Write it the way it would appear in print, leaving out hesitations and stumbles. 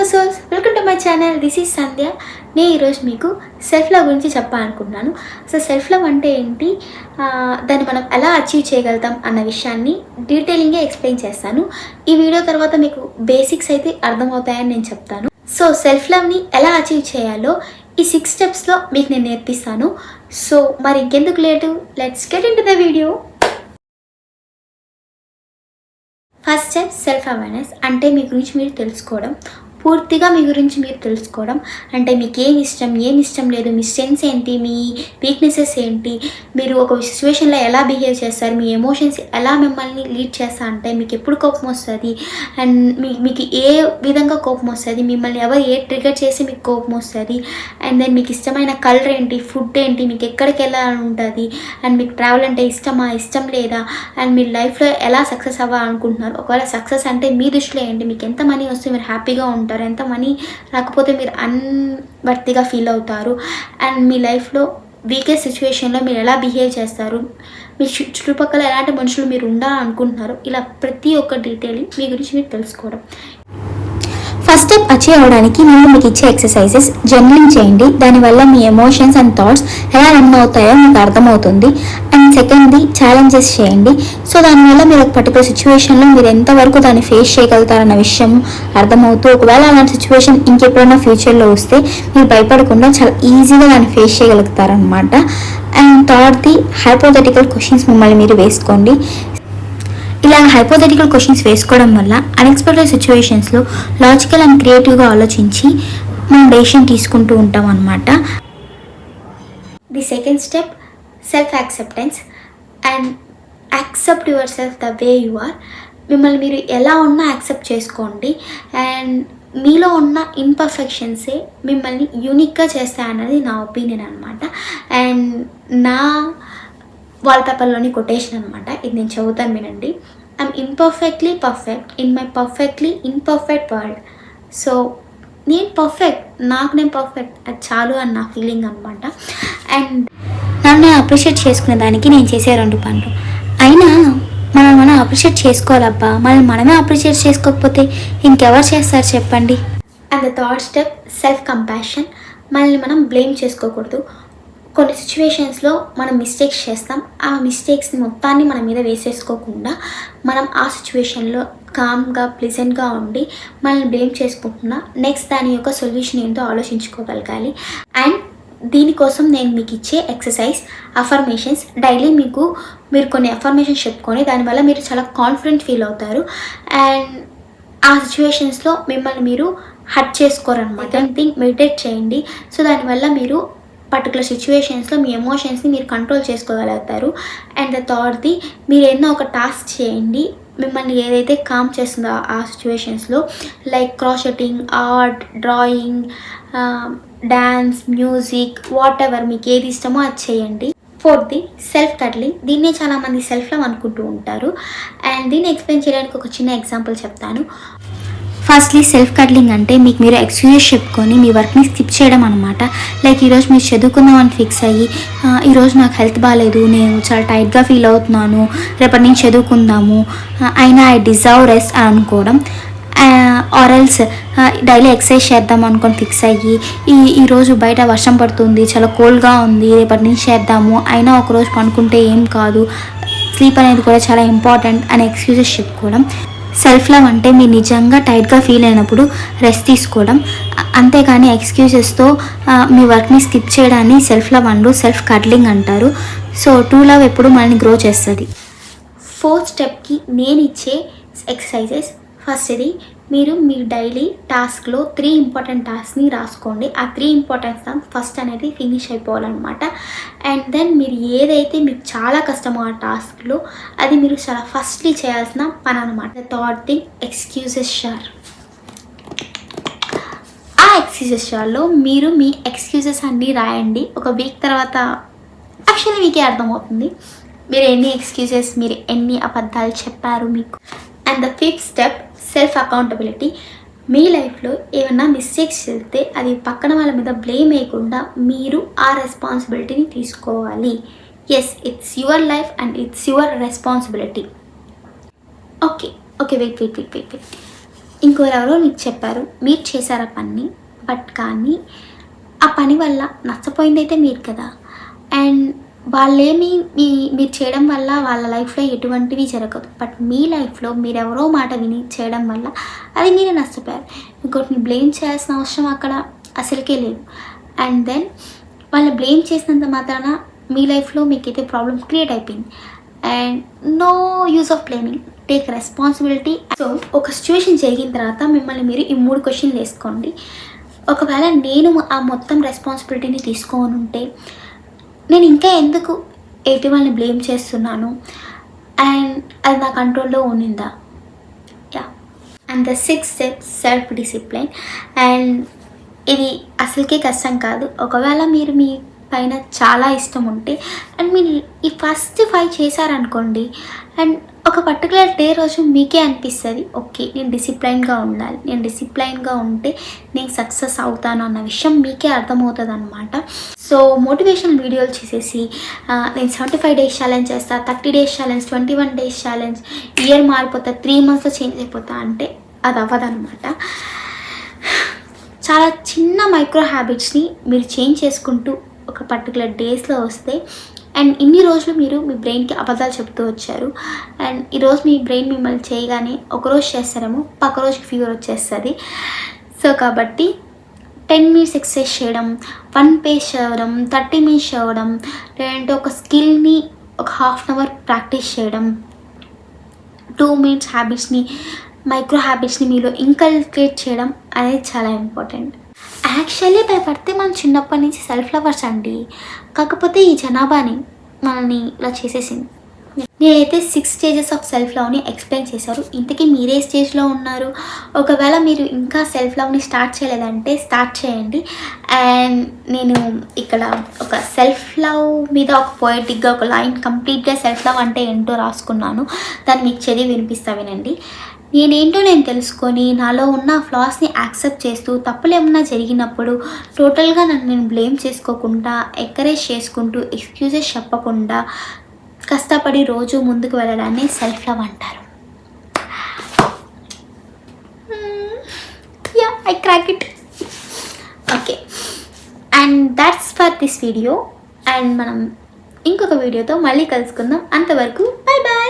Souls, welcome to my channel. This is Sandhya. నేను ఈరోజు మీకు సెల్ఫ్ లవ్ గురించి చెప్పాలనుకుంటున్నాను. అసలు సెల్ఫ్ లవ్ అంటే ఏంటి, దాన్ని మనం ఎలా అచీవ్ చేయగలుగుతాం అన్న విషయాన్ని డీటెయిలింగ్గా ఎక్స్ప్లెయిన్ చేస్తాను. ఈ వీడియో తర్వాత మీకు బేసిక్స్ అయితే అర్థమవుతాయని నేను చెప్తాను. సో సెల్ఫ్ లవ్ని ఎలా అచీవ్ చేయాలో ఈ 6 స్టెప్స్లో మీకు నేను నేర్పిస్తాను. సో మరి ఇంకెందుకు late, let's get in to the video. First step self awareness. అంటే మీ గురించి మీరు తెలుసుకోవడం, పూర్తిగా మీ గురించి మీరు తెలుసుకోవడం. అంటే మీకు ఏమి ఇష్టం లేదు, మీ స్ట్రెంగ్స్ ఏంటి, మీ వీక్నెసెస్ ఏంటి, మీరు ఒక సిచ్యువేషన్లో ఎలా బిహేవ్ చేస్తారు, మీ ఎమోషన్స్ ఎలా మిమ్మల్ని లీడ్ చేస్తా అంటే మీకు ఎప్పుడు కోపం వస్తుంది అండ్ మీకు ఏ విధంగా కోపం వస్తుంది, మిమ్మల్ని ఎవరు ఏ ట్రిగర్ చేసి మీకు కోపం వస్తుంది, అండ్ దెన్ మీకు ఇష్టమైన కలర్ ఏంటి, ఫుడ్ ఏంటి, మీకు ఎక్కడికి వెళ్ళాలని ఉంటుంది, అండ్ మీకు ట్రావెల్ అంటే ఇష్టం లేదా, అండ్ మీరు లైఫ్లో ఎలా సక్సెస్ అవ్వాలనుకుంటున్నారు, ఒకవేళ సక్సెస్ అంటే మీ దృష్టిలో ఏంటి, మీకు ఎంత మనీ వస్తే మీరు హ్యాపీగా ఉంటారు, ఎంత మనీ రాకపోతే మీరు అన్వర్తిగా ఫీల్ అవుతారు, అండ్ మీ లైఫ్లో వీకెస్ట్ సిచ్యువేషన్లో మీరు ఎలా బిహేవ్ చేస్తారు, మీ చుట్టుపక్కల ఎలాంటి మనుషులు మీరు ఉండాలనుకుంటున్నారు, ఇలా ప్రతి ఒక్క డీటెయిలింగ్ మీ గురించి మీరు తెలుసుకోవడం. ఫస్ట్ స్టెప్ అచీవ్ అవ్వడానికి నేను మీకు ఇచ్చే ఎక్సర్సైజెస్ జర్నలింగ్ చేయండి. దానివల్ల మీ ఎమోషన్స్ అండ్ థాట్స్ ఎలా రన్ అవుతాయో మీకు అర్థమవుతుంది. అండ్ సెకండ్ది ఛాలెంజెస్ చేయండి. సో దానివల్ల మీరు ఒక పర్టికులర్ సిచ్యువేషన్లో మీరు ఎంతవరకు దాన్ని ఫేస్ చేయగలుగుతారన్న విషయం అర్థమవుతూ, ఒకవేళ అలాంటి సిచ్యువేషన్ ఇంకెప్పుడైనా ఫ్యూచర్లో వస్తే మీరు భయపడకుండా చాలా ఈజీగా దాన్ని ఫేస్ చేయగలుగుతారనమాట. అండ్ థర్డ్ది హైపోథెటికల్ క్వశ్చన్స్ మిమ్మల్ని మీరు వేసుకోండి. ఇలా హైపోథెటికల్ క్వశ్చన్స్ వేసుకోవడం వల్ల అన్ఎక్స్పెక్టెడ్ సిచ్యువేషన్స్లో లాజికల్ అండ్ క్రియేటివ్గా ఆలోచించి మనం డెసిషన్ తీసుకుంటూ ఉంటాం అన్నమాట. The second step self acceptance. And accept yourself the way you are. మిమ్మల్ని మీరు ఎలా ఉన్నా యాక్సెప్ట్ చేసుకోండి. అండ్ మీలో ఉన్న ఇంపర్ఫెక్షన్సే మిమ్మల్ని యూనిక్గా చేస్తాయన్నది నా ఒపీనియన్ అనమాట. అండ్ నా వాల్పేపర్లోని కొటేషన్ అనమాట, ఇది నేను చదువుతాను వినండి. I'm imperfectly perfect in my perfectly imperfect world. So నేను పర్ఫెక్ట్, నేను పర్ఫెక్ట్, అది చాలు అని నా ఫీలింగ్ అనమాట. అండ్ నన్ను అప్రిషియేట్ చేసుకునే దానికి నేను చేసే 2 పనులు. అయినా మనం అప్రిషియేట్ చేసుకోవాలబ్బా, మనమే అప్రిషియేట్ చేసుకోకపోతే ఇంకెవరు చేస్తారు చెప్పండి. And the third step self compassion. మనల్ని మనం బ్లేమ్ చేసుకోకూడదు. కొన్ని సిచ్యువేషన్స్లో మనం మిస్టేక్స్ చేస్తాం, ఆ మిస్టేక్స్ని మొత్తాన్ని మన మీద వేసేసుకోకుండా మనం ఆ సిచ్యువేషన్లో కామ్గా ప్లెజెంట్గా ఉండి మనల్ని బ్లేమ్ చేసుకుంటున్నా నెక్స్ట్ దాని యొక్క సొల్యూషన్ ఏంటో ఆలోచించుకోగలగాలి. అండ్ దీనికోసం నేను మీకు ఇచ్చే ఎక్సర్సైజ్ అఫర్మేషన్స్. డైలీ మీరు కొన్ని అఫర్మేషన్స్ చెప్పుకొని దానివల్ల మీరు చాలా కాన్ఫిడెంట్ ఫీల్ అవుతారు అండ్ ఆ సిచ్యువేషన్స్లో మిమ్మల్ని మీరు హర్ట్ చేసుకోరనమాట. మెడిటేట్ చేయండి. సో దానివల్ల మీరు పర్టికులర్ సిచ్యువేషన్స్లో మీ ఎమోషన్స్ని మీరు కంట్రోల్ చేసుకోగలుగుతారు. అండ్ ద థర్డ్ది, మీరు ఏదైనా ఒక టాస్క్ చేయండి మిమ్మల్ని ఏదైతే కామ్ చేస్తుందో ఆ సిచ్యువేషన్స్లో, like crocheting, art, drawing, dance, music, whatever మీకు ఏది ఇష్టమో అది చేయండి. ఫోర్త్ది సెల్ఫ్ కడ్లింగ్. దీన్నే చాలామంది సెల్ఫ్ లవ్ అనుకుంటూ ఉంటారు. అండ్ దీన్ని ఎక్స్ప్లెయిన్ చేయడానికి ఒక చిన్న ఎగ్జాంపుల్ చెప్తాను. ఫస్ట్లీ సెల్ఫ్ కడ్లింగ్ అంటే మీకు మీరు ఎక్స్క్యూజెస్ చెప్పుకొని మీ వర్క్ని స్కిప్ చేయడం అనమాట. లైక్ ఈరోజు మీరు చదువుకుందామని ఫిక్స్ అయ్యి, ఈరోజు నాకు హెల్త్ బాగాలేదు, నేను చాలా టైట్గా ఫీల్ అవుతున్నాను, రేపటి నుంచి చదువుకుందాము, అయినా ఐ డిజర్వ్ రెస్ట్ అని అనుకోవడం. ఆర్ఎల్స్ డైలీ ఎక్సర్సైజ్ చేద్దాం అనుకొని ఫిక్స్ అయ్యి, ఈరోజు బయట వర్షం పడుతుంది, చాలా కోల్డ్గా ఉంది, రేపటి నుంచి చేద్దాము, అయినా ఒకరోజు పనుకుంటే ఏం కాదు, స్లీప్ అనేది కూడా చాలా ఇంపార్టెంట్ అని ఎక్స్క్యూజెస్ చెప్పుకోవడం. సెల్ఫ్ లవ్ అంటే మీరు నిజంగా టైట్గా ఫీల్ అయినప్పుడు రెస్ట్ తీసుకోవడం, అంతేకాని ఎక్స్క్యూజెస్తో మీ వర్క్ని స్కిప్ చేయడాన్ని సెల్ఫ్ లవ్ అంటారు, సెల్ఫ్ కడ్లింగ్ అంటారు. సో ట్రూ లవ్ ఎప్పుడు మనల్ని గ్రో చేస్తుంది. ఫోర్త్ స్టెప్కి నేను ఇచ్చే ఎక్సర్సైజెస్. ఫస్ట్ది, మీరు మీ డైలీ టాస్క్లో 3 ఇంపార్టెంట్ టాస్క్ని రాసుకోండి. ఆ 3 ఇంపార్టెంట్ టాస్క్ ఫస్ట్ అనేది ఫినిష్ అయిపోవాలన్నమాట. అండ్ దెన్ మీరు ఏదైతే మీకు చాలా కష్టమో ఆ టాస్క్లో అది మీరు చాలా ఫస్ట్లీ చేయాల్సిన పని అనమాట. థర్డ్ థింగ్ ఎక్స్క్యూజెస్ షార్. ఆ ఎక్స్క్యూజెస్ షార్లో మీరు మీ ఎక్స్క్యూజెస్ అన్నీ రాయండి. ఒక వీక్ తర్వాత యాక్చువల్లీ మీకే అర్థమవుతుంది మీరు ఎన్ని అబద్ధాలు చెప్పారు మీకు. And the fifth step self accountability. మీ లైఫ్లో ఏమైనా మిస్టేక్స్ చేస్తే అది పక్కన వాళ్ళ మీద బ్లేమ్ వేయకుండా మీరు ఆ రెస్పాన్సిబిలిటీని తీసుకోవాలి. Yes, it's your life and it's your responsibility. Okay wait. ఇంకోరెవరో మీకు చెప్పారు, మీరు చేశారు ఆ పని, బట్ కానీ ఆ పని వల్ల నష్టపోయిందైతే మీరు కదా. అండ్ వాళ్ళేమి మీరు చేయడం వల్ల వాళ్ళ లైఫ్లో ఎటువంటివి జరగదు, బట్ మీ లైఫ్లో మీరెవరో మాట విని చేయడం వల్ల అది మీరు నష్టపోయారు. ఇంకోటిని బ్లేమ్ చేయాల్సిన అవసరం అక్కడ అసలుకే లేదు. అండ్ దెన్ వాళ్ళు బ్లేమ్ చేసినంత మాత్రాన మీ లైఫ్లో మీకైతే ప్రాబ్లం క్రియేట్ అయిపోయింది. And no use of blaming, take responsibility. So ఒక సిచ్యువేషన్ జరిగిన తర్వాత మిమ్మల్ని మీరు ఈ 3 క్వశ్చన్లు వేసుకోండి. ఒకవేళ నేను ఆ మొత్తం రెస్పాన్సిబిలిటీని తీసుకోని ఉంటే నేను ఇంకా ఎందుకు ఎదుటి వాళ్ళని బ్లేమ్ చేస్తున్నాను, అండ్ అది నా కంట్రోల్లో ఉన్నిందా? Yeah. And the 6th step self discipline. And ఇది అసలుకే కష్టం కాదు. ఒకవేళ మీరు మీ పైన చాలా ఇష్టం ఉంటే అండ్ మీరు ఈ ఫస్ట్ 5 చేశారనుకోండి, అండ్ ఒక పర్టికులర్ డే రోజు మీకే అనిపిస్తుంది, ఓకే నేను డిసిప్లైన్గా ఉండాలి, నేను డిసిప్లైన్గా ఉంటే నేను సక్సెస్ అవుతాను అన్న విషయం మీకే అర్థమవుతుంది అనమాట. సో మోటివేషనల్ వీడియోలు చేసేసి నేను 75 డేస్ ఛాలెంజ్ చేస్తా, 30 days challenge, 21 days challenge, year మారిపోతా, 3 మంత్స్లో చేంజ్ అయిపోతా అంటే అది అవ్వదన్నమాట. చాలా చిన్న మైక్రో హ్యాబిట్స్ని మీరు చేంజ్ చేసుకుంటూ ఒక పర్టికులర్ డేస్లో వస్తే, అండ్ ఇన్ని రోజులు మీరు మీ బ్రెయిన్కి అబద్ధాలు చెప్తూ వచ్చారు, అండ్ ఈరోజు మీ బ్రెయిన్ మిమ్మల్ని చేయగానే ఒకరోజు చేస్తారేమో, పక్క రోజుకి ఫీవర్ వచ్చేస్తుంది. సో కాబట్టి 10 మినిట్స్ ఎక్సర్సైజ్ చేయడం, 1 పేజ్ చదవడం, 30 మినిట్స్ చదవడం, లేదంటే ఒక స్కిల్ని ఒక ½ అవర్ ప్రాక్టీస్ చేయడం, 2 మినిట్స్ హ్యాబిట్స్ని, మైక్రో హ్యాబిట్స్ని మీలో ఇంకల్కేట్ చేయడం అనేది చాలా ఇంపార్టెంట్. యాక్చువల్లీ భయపడితే మనం చిన్నప్పటి నుంచి సెల్ఫ్ లవర్స్ అండి, కాకపోతే ఈ జనాభాని మనల్ని ఇలా చేసేసింది. నేనైతే 6 స్టేజెస్ ఆఫ్ సెల్ఫ్ లవ్ని ఎక్స్ప్లెయిన్ చేశారు. ఇంతకీ మీరే స్టేజ్లో ఉన్నారు? ఒకవేళ మీరు ఇంకా సెల్ఫ్ లవ్ని స్టార్ట్ చేయలేదంటే స్టార్ట్ చేయండి. అండ్ నేను ఇక్కడ ఒక సెల్ఫ్ లవ్ మీద ఒక పోయిటిక్గా ఒక లైన్ కంప్లీట్గా సెల్ఫ్ లవ్ అంటే ఏంటో రాసుకున్నాను, దాన్ని మీకు చదివి వినిపిస్తా వినండి. నేనేంటో నేను తెలుసుకొని నాలో ఉన్న ఫ్లాస్ని యాక్సెప్ట్ చేస్తూ తప్పులు ఏమన్నా జరిగినప్పుడు టోటల్గా నన్ను నేను బ్లేమ్ చేసుకోకుండా, ఎంకరేజ్ చేసుకుంటూ, ఎక్స్క్యూజెస్ చెప్పకుండా కష్టపడి రోజు ముందుకు వెళ్ళడాన్ని సెల్ఫ్ లవ్ అంటారు. Yeah, I crack it. Okay, and that's for this video. And మనం ఇంకొక వీడియోతో మళ్ళీ కలుసుకుందాం. అంతవరకు బై బాయ్.